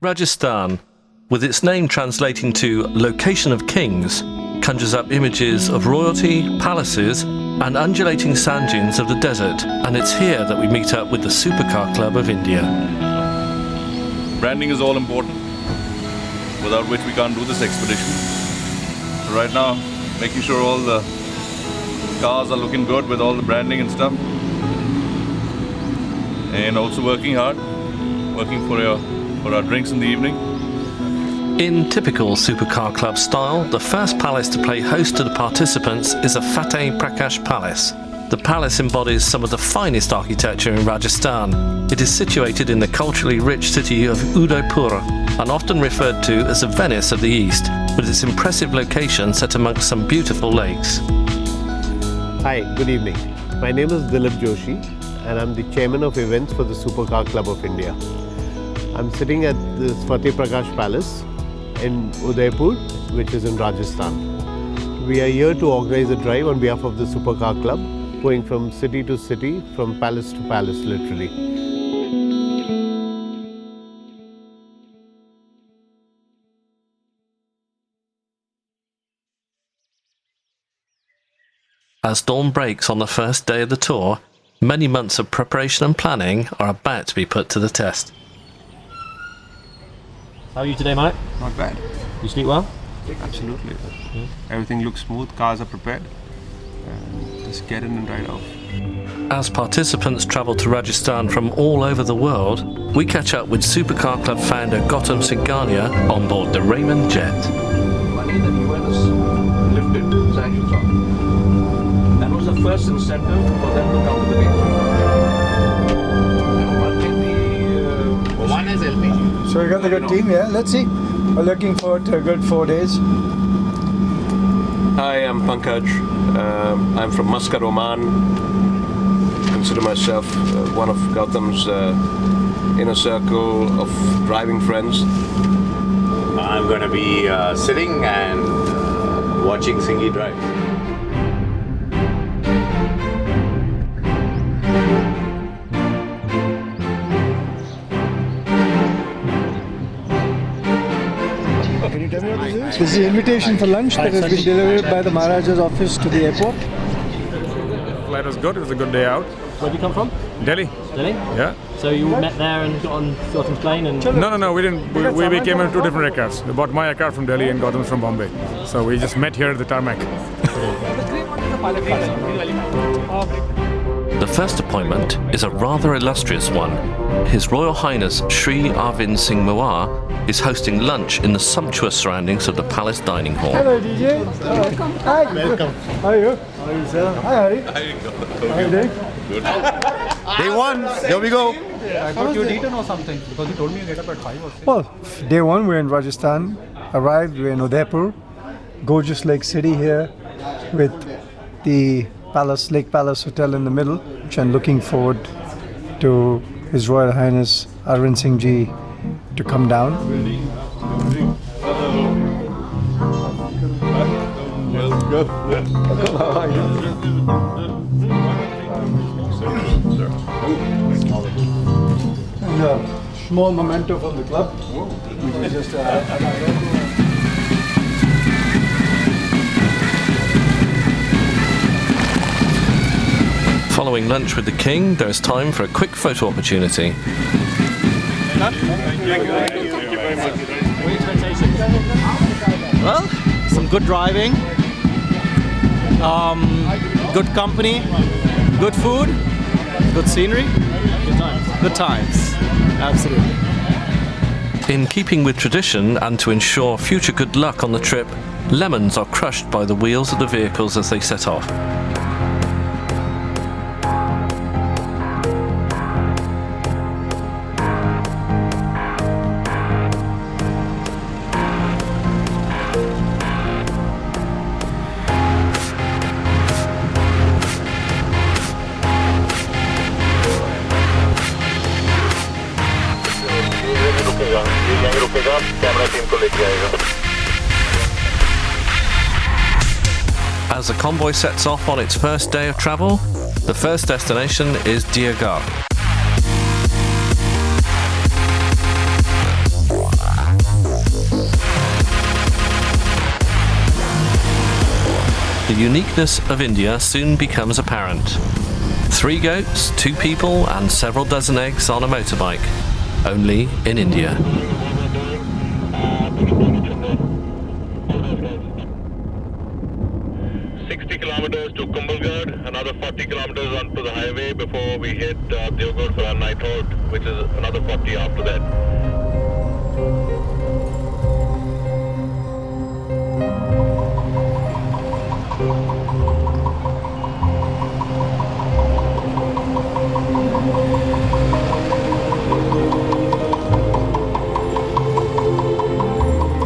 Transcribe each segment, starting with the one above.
Rajasthan, with its name translating to location of kings, conjures up images of royalty, palaces and undulating sand dunes of the desert, and it's here that we meet up with the Supercar Club of India. Branding is all important, without which we can't do this expedition. Right now, making sure all the cars are looking good with all the branding and stuff. And also working hard, working for our drinks in the evening. In typical Supercar Club style, the first palace to play host to the participants is a Fateh Prakash Palace. The palace embodies some of the finest architecture in Rajasthan. It is situated in the culturally rich city of Udaipur and often referred to as the Venice of the East, with its impressive location set amongst some beautiful lakes. Hi, good evening. My name is Dilip Joshi and I'm the chairman of events for the Supercar Club of India. I'm sitting at the Fateh Prakash Palace in Udaipur, which is in Rajasthan. We are here to organize a drive on behalf of the Supercar Club, going from city to city, from palace to palace, literally. As dawn breaks on the first day of the tour, many months of preparation and planning are about to be put to the test. How are you today, Mike? Not bad. You sleep well? Absolutely. Yeah. Everything looks smooth, cars are prepared. Just get in and ride off. As participants travel to Rajasthan from all over the world, we catch up with Supercar Club founder Gautam Singhania on board the Raymond jet. Money that US lifted sanctions on. That was the first incentive for them to come to the game. One is LPG. So we got a good team, yeah. Let's see. We're looking forward to a good 4 days. Hi, I'm Pankaj. I'm from Muscat, Oman. Consider myself one of Gautam's inner circle of driving friends. I'm going to be sitting and watching Singhi drive. Can you tell me what this is? This is the invitation for lunch that has been delivered by the Maharaja's office to the airport. The flight was good. It was a good day out. Where have you come from? Delhi. Delhi? Yeah. So you all met there and got on Gautam's plane and... No, we didn't. We came in two different aircrafts. I bought my aircraft from Delhi and Gautam's from Bombay. So we just met here at the tarmac. The first appointment is a rather illustrious one. His Royal Highness Sri Arvind Singh Mewar is hosting lunch in the sumptuous surroundings of the palace dining hall. Hello, DJ. Welcome. Hi. Welcome. How are you? How are you, sir? Hi, Hari. How are you doing? Good. Day one, here we go. I thought you'd eaten or something because you told me you get up at 5 or 6. Well, day one we're in Rajasthan. Arrived, we're in Udaipur. Gorgeous lake city here with the Palace, Lake Palace Hotel in the middle, which I'm looking forward to His Royal Highness Arvind Singh Ji to come down. And a small memento from the club, which is just Following lunch with the King, there is time for a quick photo opportunity. Well, some good driving, good company, good food, good scenery, good times, absolutely. In keeping with tradition and to ensure future good luck on the trip, lemons are crushed by the wheels of the vehicles as they set off. As the convoy sets off on its first day of travel, the first destination is Deoghar. the uniqueness of India soon becomes apparent. 3 goats, 2 people and several dozen eggs on a motorbike. Only in India. 60 kilometers to Kumbhalgarh, another 40 kilometers onto the highway before we hit Devgarh for our night halt, which is another 40 after that.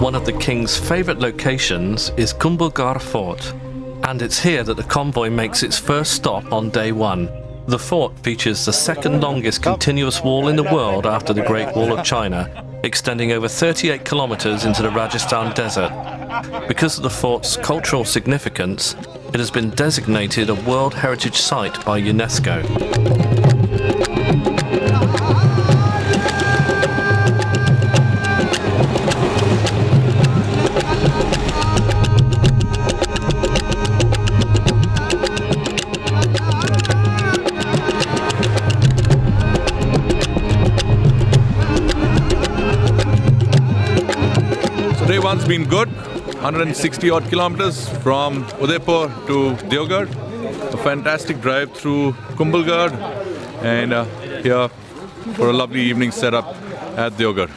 One of the king's favourite locations is Kumbhalgarh Fort, and it's here that the convoy makes its first stop on day 1. The fort features the second longest continuous wall in the world after the Great Wall of China, extending over 38 kilometres into the Rajasthan desert. Because of the fort's cultural significance, it has been designated a World Heritage Site by UNESCO. Day one's been good. 160 odd kilometers from Udaipur to Devgarh. A fantastic drive through Kumbhalgarh and here for a lovely evening setup at Devgarh.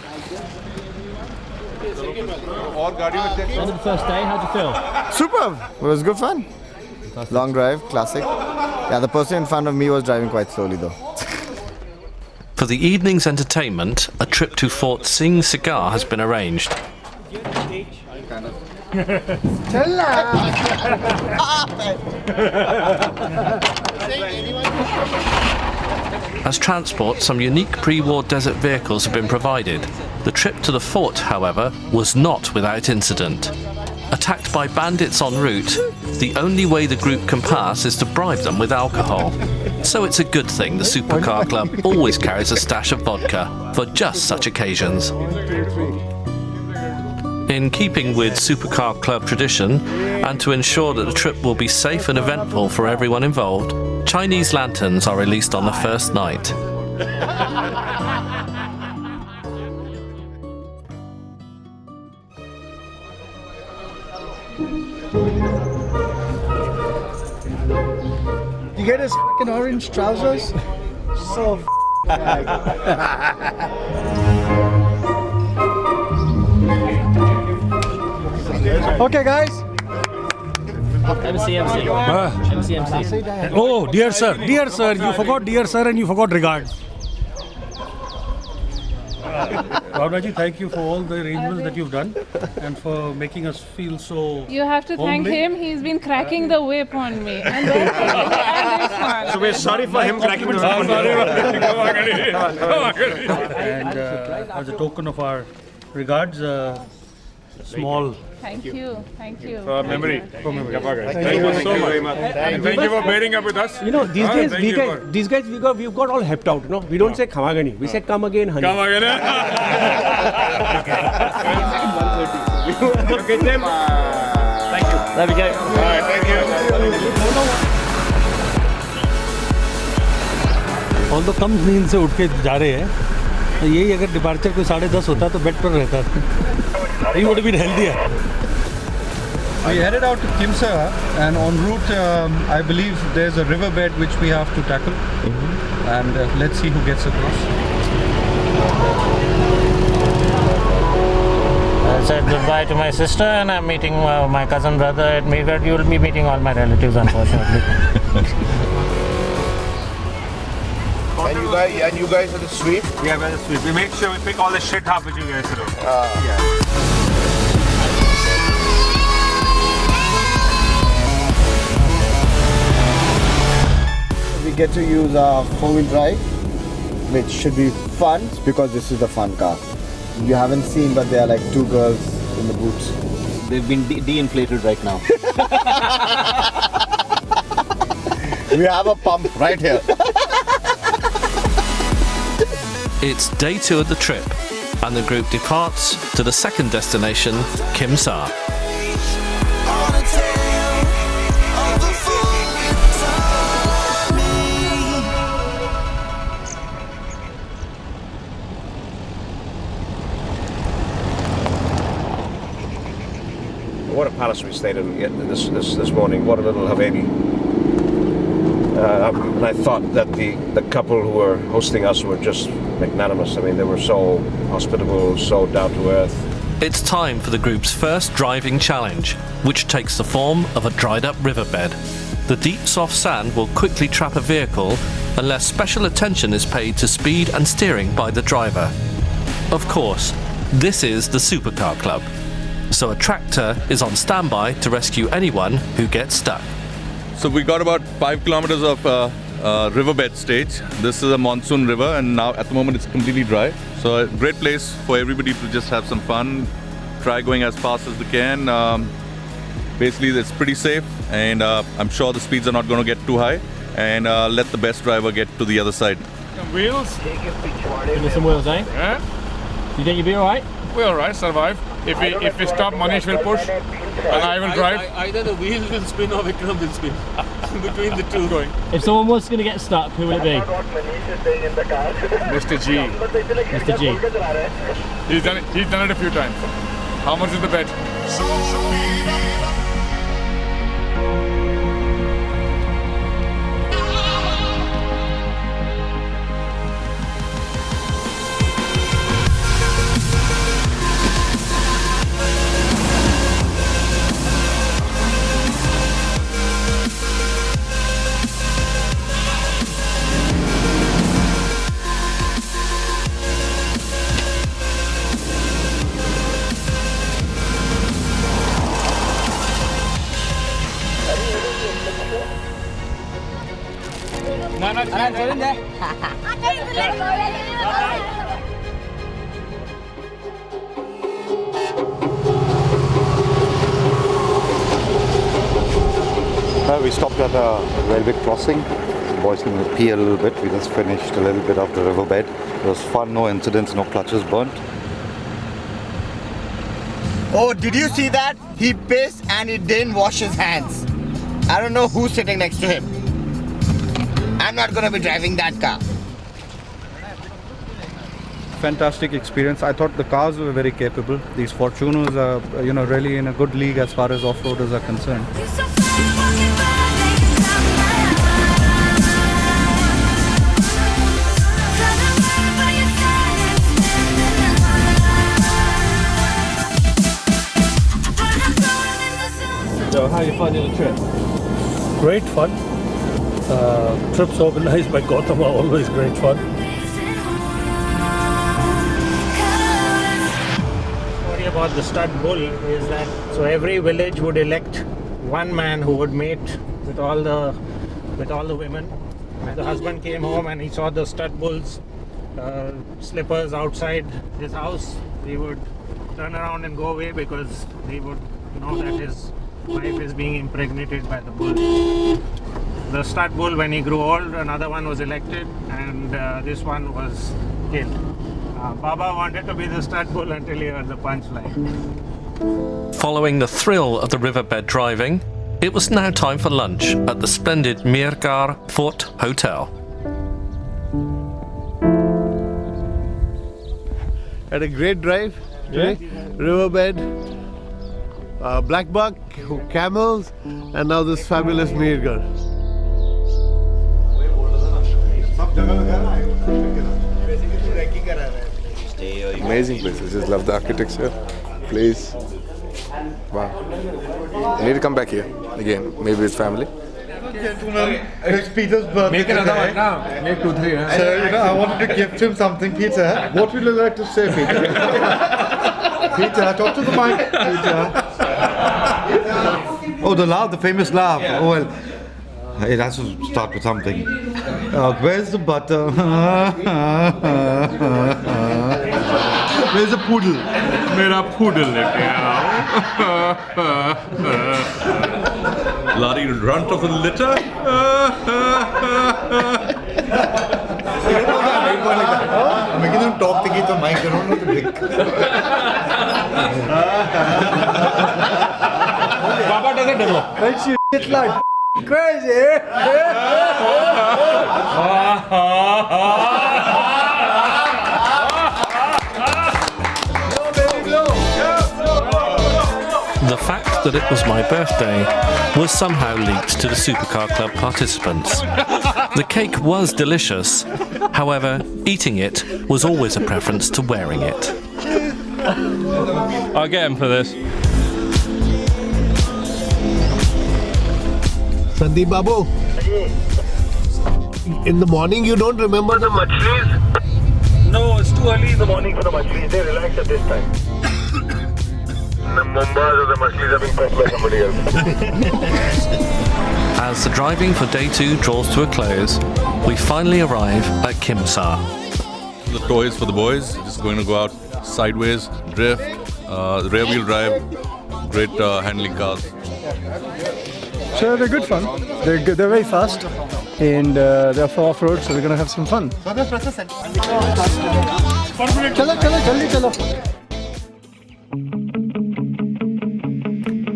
End of the first day, how'd you feel? Superb! It was good fun. Long drive, classic. Yeah, the person in front of me was driving quite slowly though. For the evening's entertainment, a trip to Fort Singh Cigar has been arranged. As transport, some unique pre-war desert vehicles have been provided. The trip to the fort, however, was not without incident. Attacked by bandits en route, the only way the group can pass is to bribe them with alcohol. So it's a good thing the Supercar Club always carries a stash of vodka for just such occasions. In keeping with Supercar Club tradition, and to ensure that the trip will be safe and eventful for everyone involved, Chinese lanterns are released on the first night. You get his fucking orange trousers? So Okay, guys. MC. Oh, dear sir, you forgot dear sir and you forgot regards. Bhavnaji, thank you for all the arrangements that you've done and for making us feel so. You have to thank him. He's been cracking the whip on me. And So we're sorry for him cracking the whip on you. And as a token of our regards, small. Thank you. For memory. Thank you so much. And thank you for bearing up with us. You know, these guys, we've got all helped out. You know, we don't say Khamagani, we say come again, honey. Come again. Okay, Tim. Thank you. There we go. All right, thank you. On the कम नींद से उठ के जा रहे हैं तो यही अगर डिपार्चर कोई 10:30 होता तो बेड पर रहता ही would been healthier. We headed out to Kimsa and en route I believe there's a riverbed which we have to tackle and let's see who gets across. I said goodbye to my sister and I'm meeting my cousin brother at Meerut. You will be meeting all my relatives unfortunately. And you guys are the sweep? Yeah, we're the sweep. We make sure we pick all the shit up with you guys. We get to use our 4-wheel drive, which should be fun because this is the fun car. You haven't seen, but there are like 2 girls in the boots. They've been de-inflated right now. We have a pump right here. It's day 2 of the trip, and the group departs to the second destination, Kimsa. palace we stayed in this morning. What a little Haveli. And I thought that the couple who were hosting us were just magnanimous. I mean, they were so hospitable, so down to earth. It's time for the group's first driving challenge, which takes the form of a dried up riverbed. The deep soft sand will quickly trap a vehicle unless special attention is paid to speed and steering by the driver. Of course, this is the Supercar Club, so a tractor is on standby to rescue anyone who gets stuck. So we got about 5 kilometers of riverbed stage. This is a monsoon river, and now at the moment it's completely dry. So a great place for everybody to just have some fun, try going as fast as they can. Basically, it's pretty safe, and I'm sure the speeds are not going to get too high, and let the best driver get to the other side. Some wheels. Give me some wheels, eh? Yeah. You think you'll be alright? We're alright, survive. If we stop, Manish will push, and I will drive. Either the wheel will spin or Vikram will spin. Between the two going. If someone was going to get stuck, who will it be? Mr. G. Mr. G. He's done it a few times. How much is the bet? We stopped at a railway crossing. The boys can pee a little bit. We just finished a little bit of the riverbed. It was fun, no incidents, no clutches burnt. Oh, did you see that? He pissed and he didn't wash his hands. I don't know who's sitting next to him. I'm not going to be driving that car. Fantastic experience. I thought the cars were very capable. These Fortuners are, really in a good league as far as off-roaders are concerned. So, how are you finding the trip? Great fun. Trips organized by Gautam are always great fun. Story about the stud bull is that so every village would elect one man who would mate with all the women. When the husband came home and he saw the stud bull's slippers outside his house, he would turn around and go away because he would know that his wife is being impregnated by the bull. The stud bull, when he grew old, another one was elected, and this one was killed. Baba wanted to be the stud bull until he heard the punchline. Following the thrill of the riverbed driving, it was now time for lunch at the splendid Mirgar Fort Hotel. Had a great drive today. Riverbed, black buck, camels, and now this fabulous Mirgar. Amazing place. I just love the architecture, place. Wow. I need to come back here again, maybe with family. Gentlemen, it's Peter's birthday. Make another today. one now. Make 2, 3. Huh? So, I wanted to gift him something. Peter, what would you like to say, Peter? Peter, talk to the mic. Peter. Oh, the laugh, the famous laugh. Oh, well, it has to start with something. Where's the butter? Where's the poodle? Mera poodle leke Bloody runt of the litter. I'm making them talk to get the mic. They don't know the trick. Baba doesn't develop. And it's like crazy. The fact that it was my birthday was somehow leaked to the Supercar Club participants. The cake was delicious, however, eating it was always a preference to wearing it. I'll get him for this. Sandeep Babu, in the morning you don't remember the machlis? No, it's too early in the morning for the machlis. They relax at this time. The Mumbas or the machlis are being pressed by somebody else. As the driving for day 2 draws to a close, we finally arrive at Kimsar. The toys for the boys, just going to go out sideways, drift, rear wheel drive, great handling cars. So they're good fun. They're good. They're very fast, and they're for off-road, so we're gonna have some fun.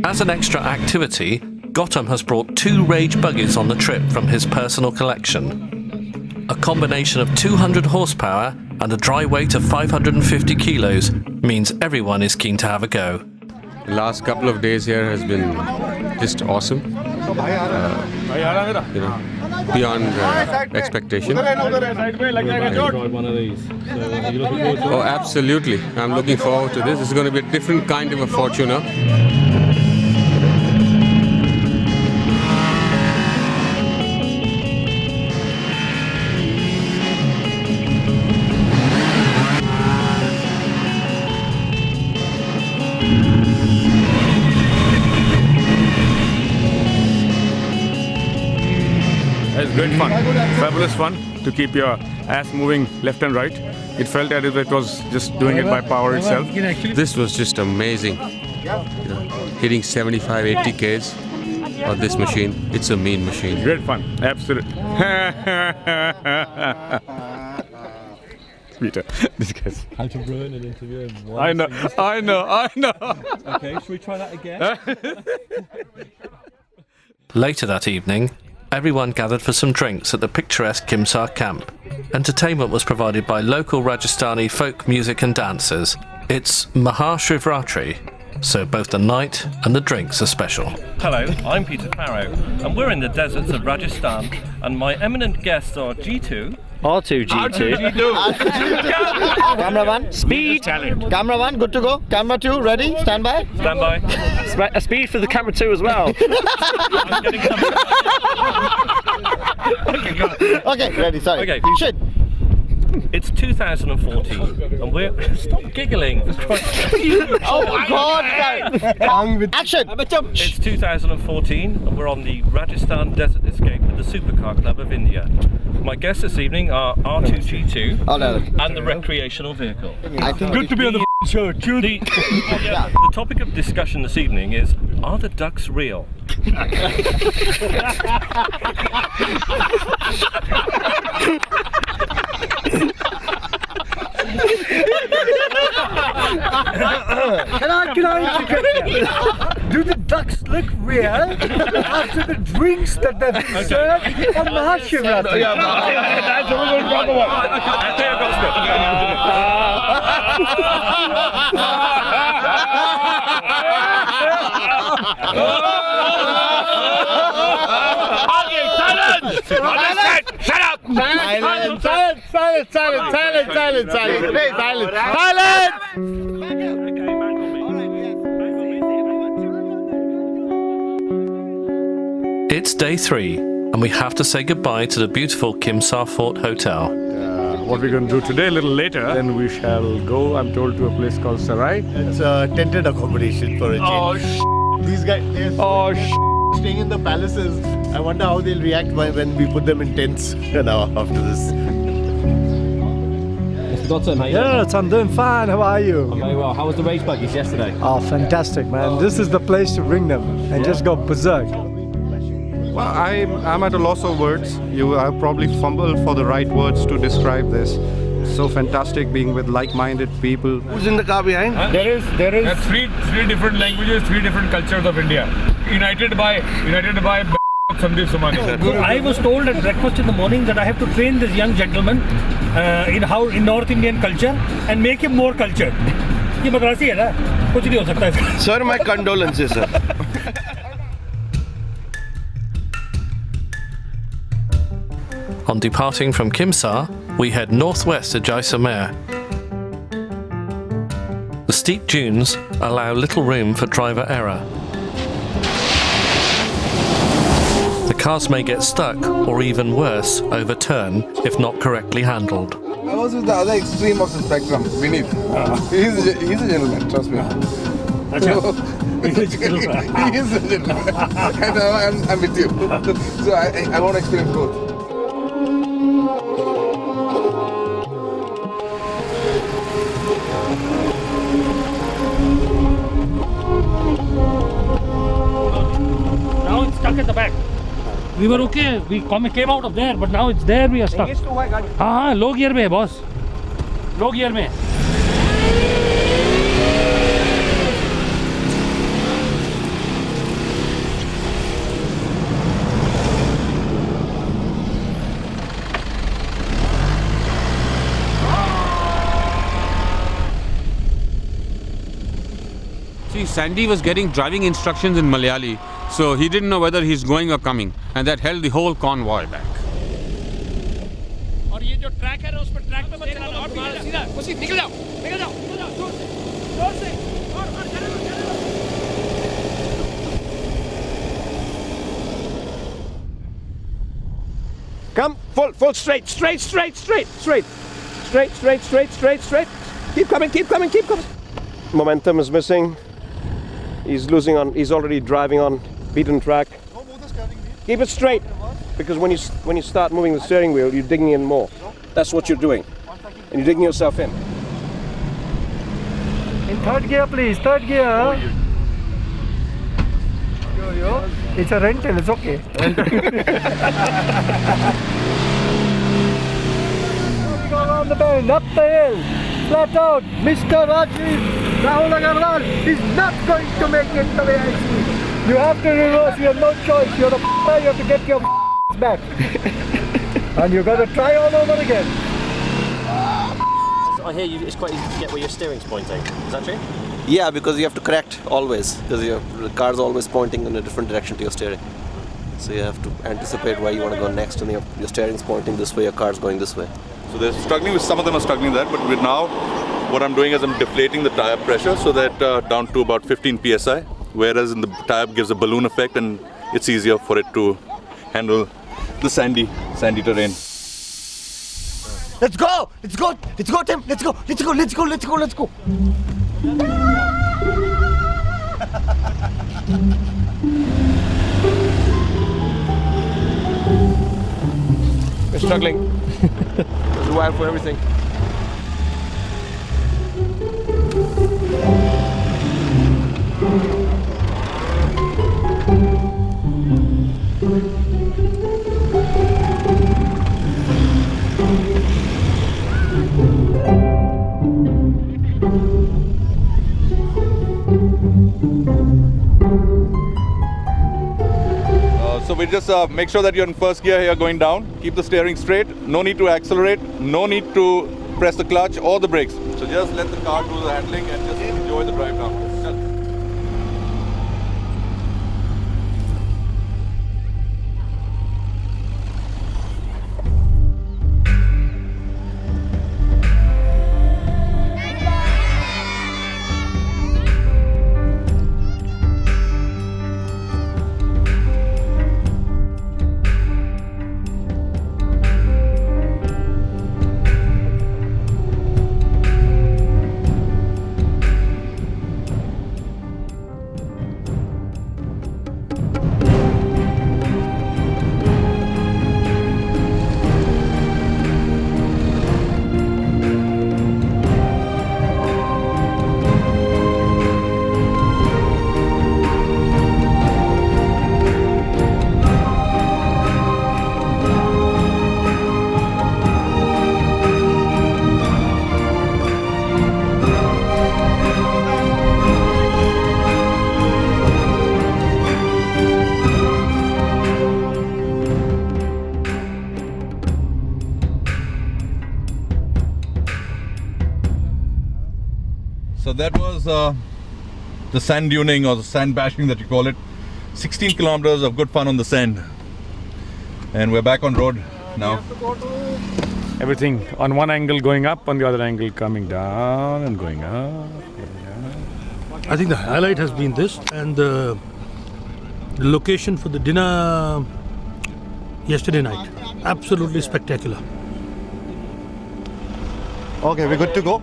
As an extra activity, Gautam has brought 2 Rage buggies on the trip from his personal collection. A combination of 200 horsepower and a dry weight of 550 kilos means everyone is keen to have a go. The last couple of days here has been just awesome. Beyond expectation. Oh, absolutely. I'm looking forward to this. It's going to be a different kind of a Fortuner. It's great fun, fabulous fun to keep your ass moving left and right. It felt as if it was just doing it by power itself. This was just amazing. Hitting 75, 80 Ks on this machine. It's a mean machine. Great fun, absolutely. Peter, this guy's... How to ruin an interview in one I know. Okay, should we try that again? Later that evening, everyone gathered for some drinks at the picturesque Kimsar camp. Entertainment was provided by local Rajasthani folk music and dancers. It's Mahashivratri, so both the night and the drinks are special. Hello, I'm Peter Farrow, and we're in the deserts of Rajasthan, and my eminent guests are G2. R2G2. Camera 1, Speed. Camera 1, good to go. Camera 2, ready? Stand by. Stand by. A speed for the camera 2 as well. Okay, ready, sorry. Okay. Shit. It's 2014, and we're... Stop giggling. Oh my God! Action! It's 2014, and we're on the Rajasthan Desert Escape with the Supercar Club of India. My guests this evening are R2G2 and the recreational vehicle. Good to be on the show. The topic of discussion this evening is, are the ducks real? Can I do the ducks look real after the drinks that they've been served on Mahashivratri? That's a really proper one. Shut up! It's day 3, and we have to say goodbye to the beautiful Kimsar Fort Hotel. What we're going to do today, a little later, then we shall go, I'm told, to a place called Sarai. It's a tented accommodation for a change. These guys, they're staying in the palaces. I wonder how they'll react when we put them in tents now after this. Mr. Gautam, how are you? Yes, I'm doing fine. How are you? I'm very well. How was the race buggies yesterday? Oh, fantastic, man. This is the place to bring them and just go berserk. Well, I'm at a loss of words. I'll probably fumble for the right words to describe this. So fantastic being with like-minded people. Who's in the car behind? There is three different languages, 3 different cultures of India. United by Sandeep Somani. I was told at breakfast in the morning that I have to train this young gentleman in North Indian culture and make him more cultured. ये मद्रासी है ना, कुछ नहीं हो सकता इसका। Sir, my condolences, sir. On departing from Kimsar, we head northwest to Jaisalmer. The steep dunes allow little room for driver error. The cars may get stuck or even worse, overturn if not correctly handled. I was with the other extreme of the spectrum, Vineet. He's a gentleman, trust me. He is a gentleman. And I'm with you. So I want to experience both. Now it's stuck at the back. We were okay. We came out of there, but now it's there. We are stuck. हाँ लो gear में है boss. लो gear में. See, Sandy was getting driving instructions in Malayali, so he didn't know whether he's going or coming, and that held the whole convoy back. और ये जो track है ना उस पर ट्रैक पे मत चलाना और सीधा उसी निकल जाओ जोर से और चलो Come, full, straight. Keep coming. Momentum is missing. He's already driving on beaten track. Keep it straight, because when you start moving the steering wheel, you're digging in more. That's what you're doing, and you're digging yourself in. In third gear, please. Third gear. Yo. It's a rental. It's okay. Go around the bend, up the hill, flat out. Mr. Rahul Agarwal is not going to make it the way I see. You have to reverse. You have no choice. You're you have to get your back, and you got to try all over again. I hear it's quite easy to get where your steering's pointing. Is that true? Yeah, because you have to correct always, because the car's always pointing in a different direction to your steering. So you have to anticipate where you want to go next, and your steering's pointing this way, your car's going this way. So they're struggling with, some of them are struggling with that, but with now, what I'm doing is I'm deflating the tire pressure so that down to about 15 psi, whereas in the tire gives a balloon effect and it's easier for it to handle the sandy terrain. Let's go, Tim. Let's go. We're struggling. There's a while for everything. So we just make sure that you're in first gear here going down. Keep the steering straight. No need to accelerate. No need to press the clutch or the brakes. So just let the car do the handling and just enjoy the drive down. that was the sand duning or the sand bashing that you call it. 16 kilometers of good fun on the sand. And we're back on road now. Everything on one angle going up, on the other angle coming down and going up. I think the highlight has been this, and the location for the dinner yesterday night. Absolutely spectacular. Okay, we're good to go.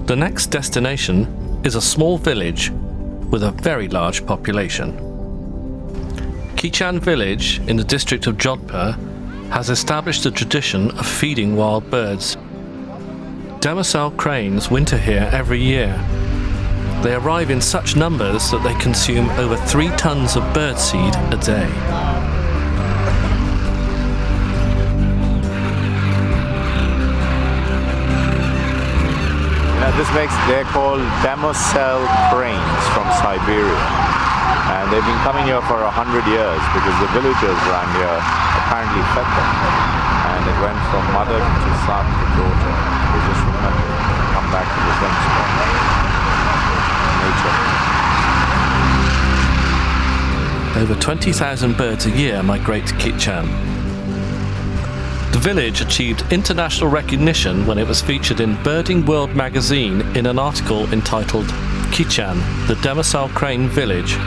The next destination is a small village with a very large population. Kichan village in the district of Jodhpur has established a tradition of feeding wild birds. Demoiselle cranes winter here every year. They arrive in such numbers that they consume over 3 tons of birdseed a day. They're called Demoiselle cranes from Siberia, and they've been coming here for 100 years because the villagers around here apparently fed them, and it went from mother to son to daughter. They just remember to come back to the same spot. Nature. Over 20,000 birds a year migrate to Kichan. The village achieved international recognition when it was featured in Birding World magazine in an article entitled Kichan, the Demoiselle Crane Village.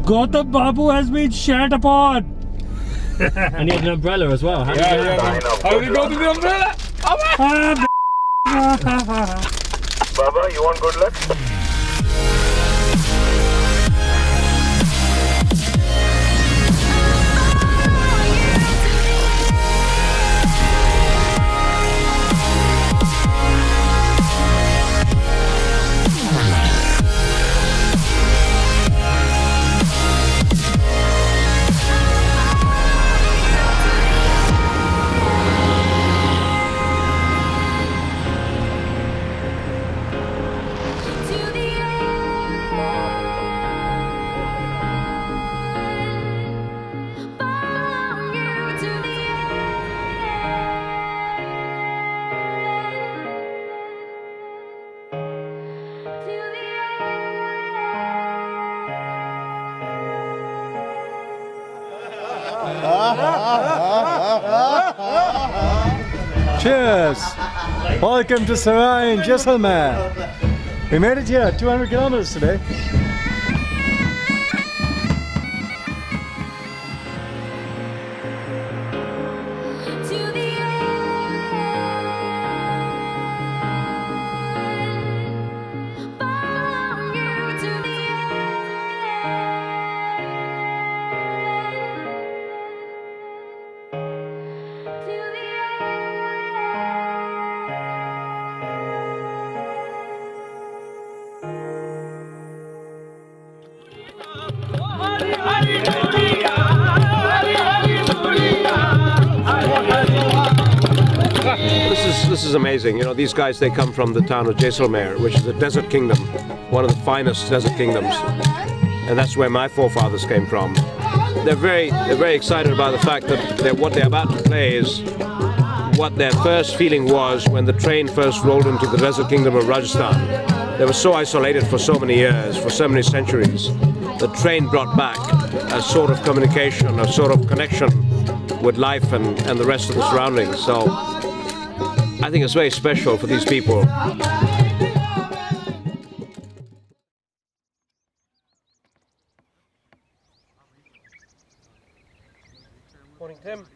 Gautam Babu has been shat upon. And he had an umbrella as well. How did you go to the umbrella? Baba, you want good luck? Cheers! Welcome to Sarai in Jaisalmer. We made it here, 200 kilometers today. This is amazing. You know, these guys, they come from the town of Jaisalmer, which is a desert kingdom, one of the finest desert kingdoms, and that's where my forefathers came from. They're very excited about the fact that what they're about to play is what their first feeling was when the train first rolled into the desert kingdom of Rajasthan. They were so isolated for so many years, for so many centuries. The train brought back a sort of communication, a sort of connection with life and the rest of the surroundings. So I think it's very special for these people. Morning, Tim.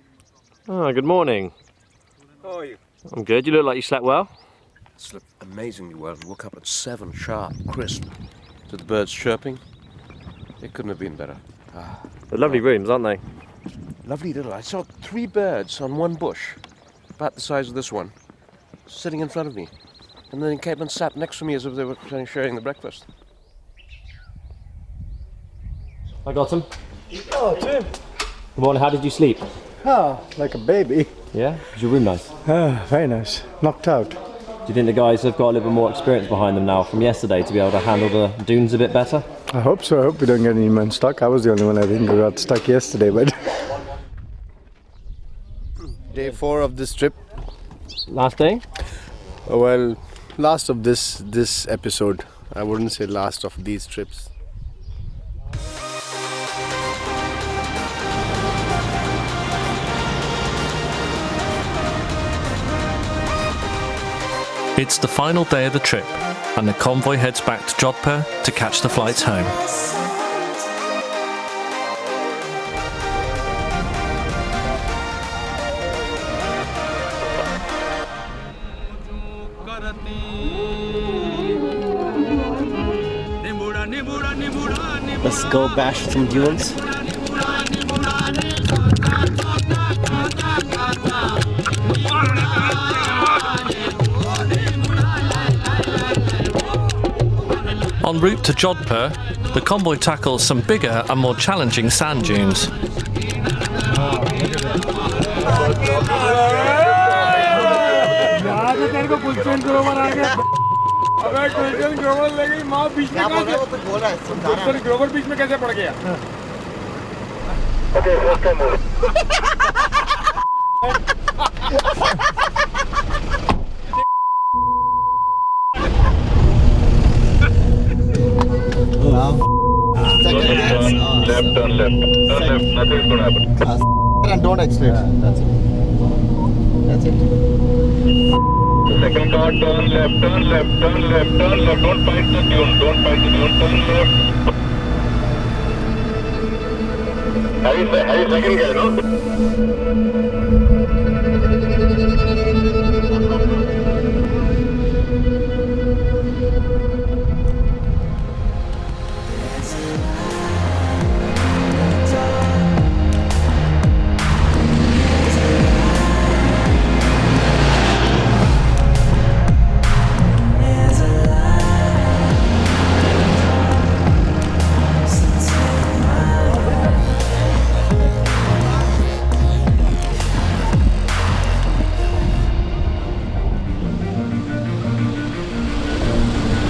Oh, good morning. How are you? I'm good. You look like you slept well. Slept amazingly well. Woke up at 7 sharp, crisp, to the birds chirping. It couldn't have been better. They're lovely rooms, aren't they? Lovely little. I saw 3 birds on one bush, about the size of this one, sitting in front of me. And then they came and sat next to me as if they were sharing the breakfast. I got them. Oh, Tim. Good morning. How did you sleep? Ah, like a baby. Yeah? Is your room nice? Ah, very nice. Knocked out. Do you think the guys have got a little bit more experience behind them now from yesterday to be able to handle the dunes a bit better? I hope so. I hope we don't get anyone stuck. I was the only one I think who got stuck yesterday, but... Day 4 of this trip. Last day? Well, last of this episode. I wouldn't say last of these trips. It's the final day of the trip, and the convoy heads back to Jodhpur to catch the flights home. Let's go bash some dunes. En route to Jodhpur, the convoy tackles some bigger and more challenging sand dunes. Left, turn left. Turn left, nothing's gonna happen. And don't accelerate. That's it. That's it. Second car, turn left, turn left, turn left, turn left. Don't fight the dune, don't fight the dune, turn left. Have you second gear, no?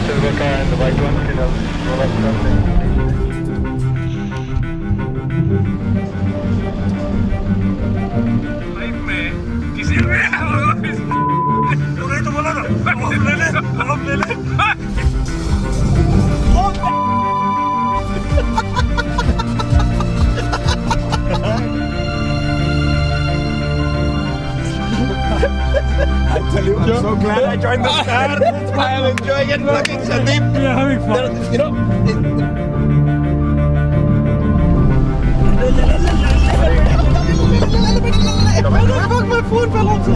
Silver car and the white one, you know, roll up something. I tell you, I'm so glad I joined this car. That's why I'm enjoying it. Looking Sandeep. We're having fun. You know. Fuck, my phone fell off.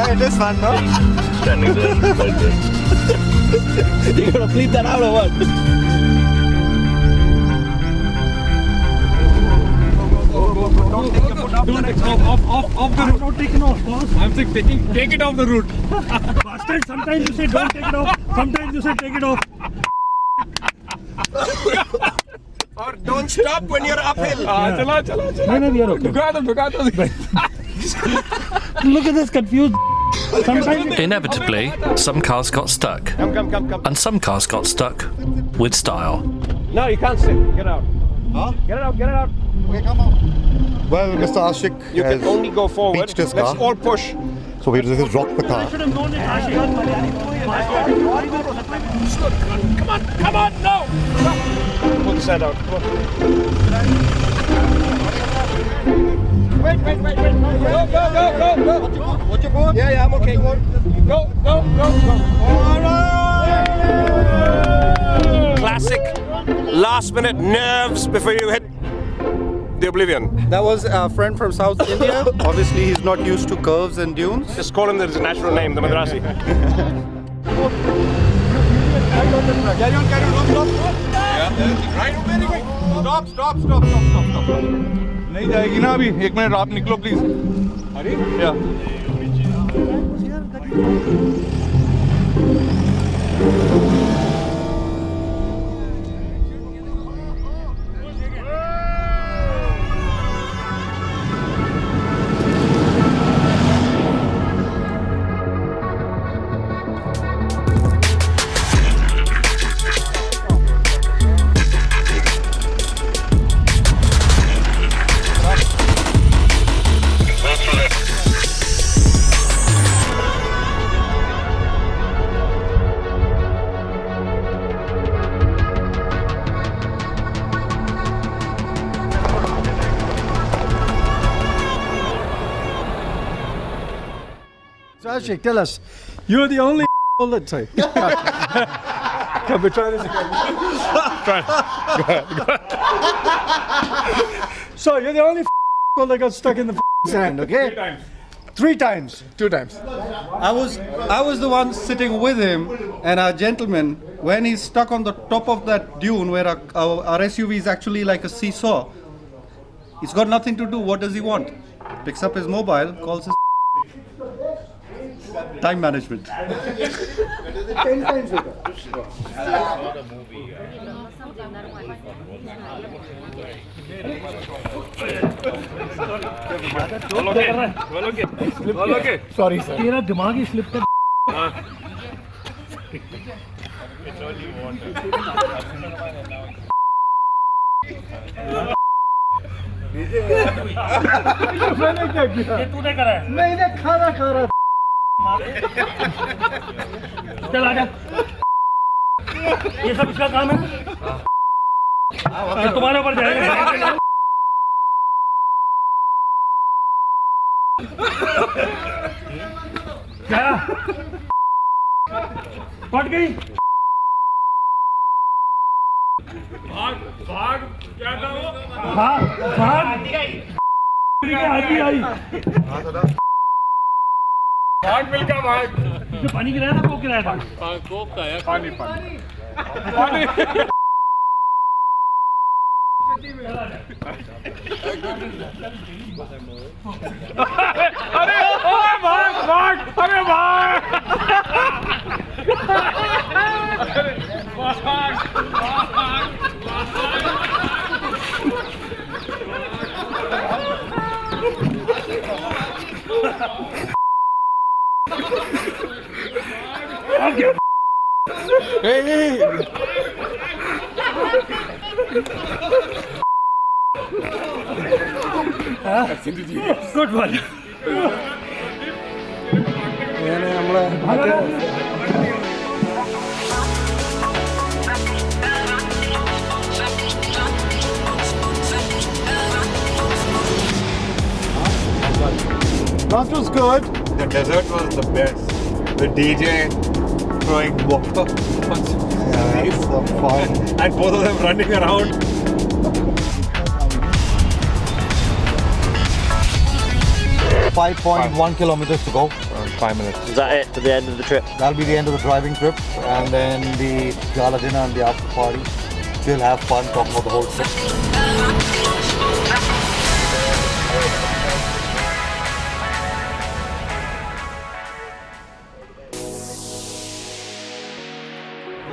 It is fun, no? Standing there, right there. You're gonna bleep that out or what? Don't take off the route. Not taken off, boss. I'm saying take it off the route. Bastard, sometimes you say don't take it off. Sometimes you say take it off. Or don't stop when you're uphill. Chala. No, we are okay. Look at this confused. Inevitably, some cars got stuck. Come. And some cars got stuck with style. No, you can't sit. Get out. Huh? Get it out. Okay, come on. Well, Mr. Ashik You can only go forward. beached his Let's car. all push. So we just rock the car. Come on, no! Pull the sand out. Come on. Wait. Go. What's your phone? Yeah, I'm okay. Go. All right! Classic last minute nerves before you hit the oblivion. That was a friend from South India. Obviously, he's not used to curves and dunes. Just call him the natural name, the Madrasi. Carry on, stop. Yeah, right, very good. Stop. नहीं जाएगी ना अभी 1 minute आप निकलो please अरे या So Ashik, tell us, you're the only that say. Come, we try this again. Try. So you're the only that got stuck in the sand, okay? 3 times. 2 times. I was the one sitting with him, and our gentleman, when he's stuck on the top of that dune where our SUV is actually like a seesaw, he's got nothing to do. What does he want? Picks up his mobile, calls his time management. 10 times with okay. Sorry, sir. तेरा दिमाग ही slip कर. मैंने क्या किया? ये तूने करा है. मैंने खाना खा रहा था. चल आजा. ये सब इसका काम है. तुम्हारे ऊपर जाएगा. क्या? पट गई. भाग क्या था वो? भाग. आदमी आई. भाग मिलकर भाग. इसमें पानी गिराया था, कोक गिराया था. कोक का है. पानी. अरे भाग. अरे भाग. Hey. Good one. That was good. The desert was the best. The DJ throwing water. Yeah, that's so fun. And both of them running around. .1 kilometers to go. 5 minutes. Is that it to the end of the trip? That'll be the end of the driving trip, and then the gala dinner and the after party. We'll have fun, talk about the whole trip.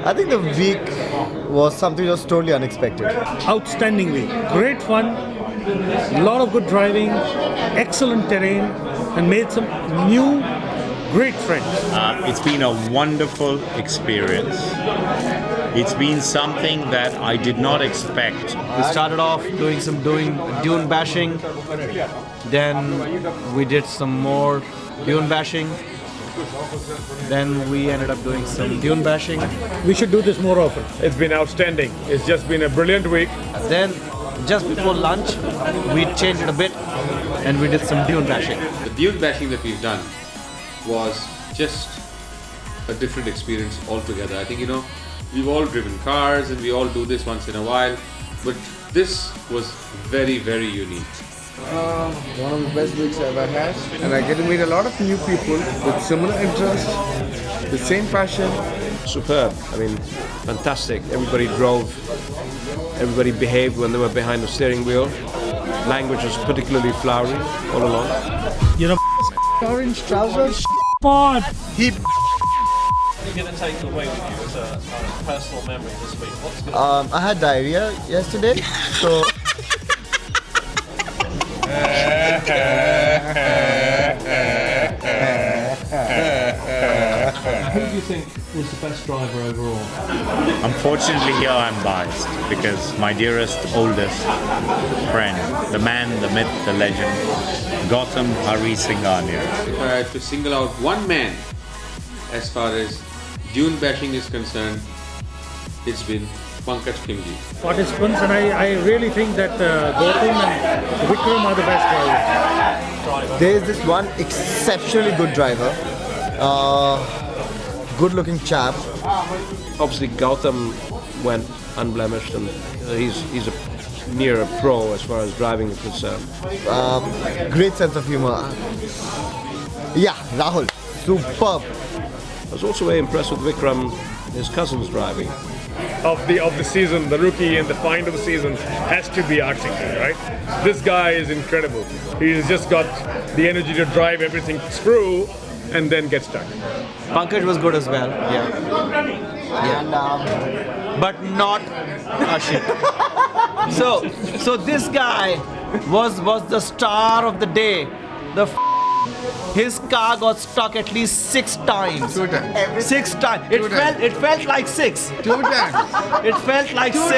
I think the week was something just totally unexpected. Outstanding week. Great fun. Lot of good driving. Excellent terrain. And made some new great friends. It's been a wonderful experience. It's been something that I did not expect. We started off doing some dune bashing. Then we did some more dune bashing. Then we ended up doing some dune bashing. We should do this more often. It's been outstanding. It's just been a brilliant week. Then, just before lunch, we changed it a bit and we did some dune bashing. The dune bashing that we've done was just a different experience altogether. I think, we've all driven cars and we all do this once in a while, but this was very, very unique. One of the best weeks I've ever had, and I get to meet a lot of new people with similar interests, the same passion. Superb. I mean, fantastic. Everybody drove, everybody behaved when they were behind the steering wheel. Language was particularly flowery all along. You know, Orange trousers. Pod. He. What are you going to take away with you as a personal memory this week? What's going I had diarrhea yesterday, so. Who do you think was the best driver overall? Unfortunately, here I'm biased because my dearest, oldest friend, the man, the myth, the legend, Gautam Hari Singhania. If I had to single out one man as far as dune bashing is concerned, it's been Pankaj Kimji. Participants, and I really think that Gautam and Vikram are the best drivers. There is this one exceptionally good driver Good-looking chap. Obviously, Gautam went unblemished, and he's a near a pro as far as driving is concerned. Great sense of humor. Yeah, Rahul, superb. I was also very impressed with Vikram, his cousin's driving. Of the season, the rookie and the find of the season has to be Arctic, right? This guy is incredible. He's just got the energy to drive everything through and then get stuck. Pankaj was good as well. Yeah. And But not Ashik. So this guy was the star of the day. His car got stuck at least 6 times. 2 times. 6 times. It felt like 6. 2 times. It felt like 6.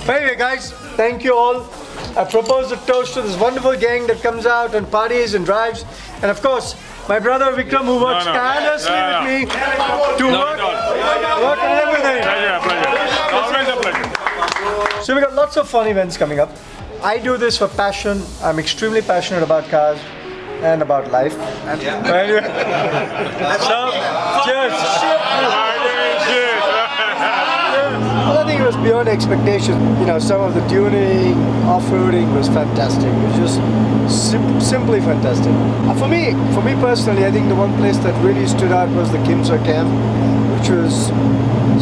Anyway, guys, thank you all. I propose a toast to this wonderful gang that comes out and parties and drives. And of course, my brother Vikram, who works tirelessly with me to work on everything. Pleasure. Always a pleasure. So we got lots of fun events coming up. I do this for passion. I'm extremely passionate about cars and about life. Anyway, so, cheers. Well, I think it was beyond expectation. You know, some of the tuning, off-roading was fantastic. It was just simply fantastic. For me personally, I think the one place that really stood out was the Kimsar Camp, which was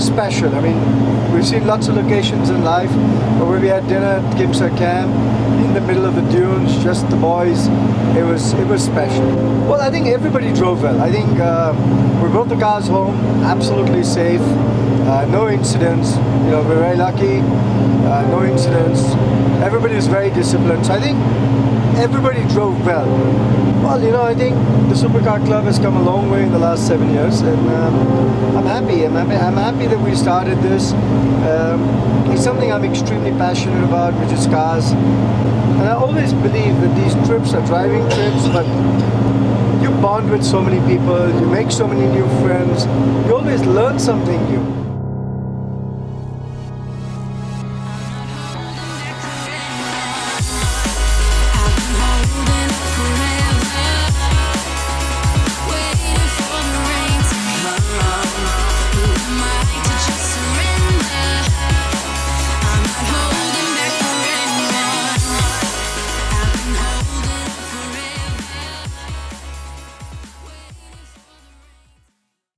special. I mean, we've seen lots of locations in life, but when we had dinner at Kimsar Camp, in the middle of the dunes, just the boys, it was special. Well, I think everybody drove well. I think we brought the cars home, absolutely safe. No incidents, you know, we're very lucky, no incidents. Everybody is very disciplined, so I think everybody drove well. Well, you know, I think the Supercar Club has come a long way in the last 7 years, and I'm happy. I'm happy that we started this. It's something I'm extremely passionate about, which is cars. And I always believe that these trips are driving trips, but you bond with so many people, you make so many new friends, you always learn something new.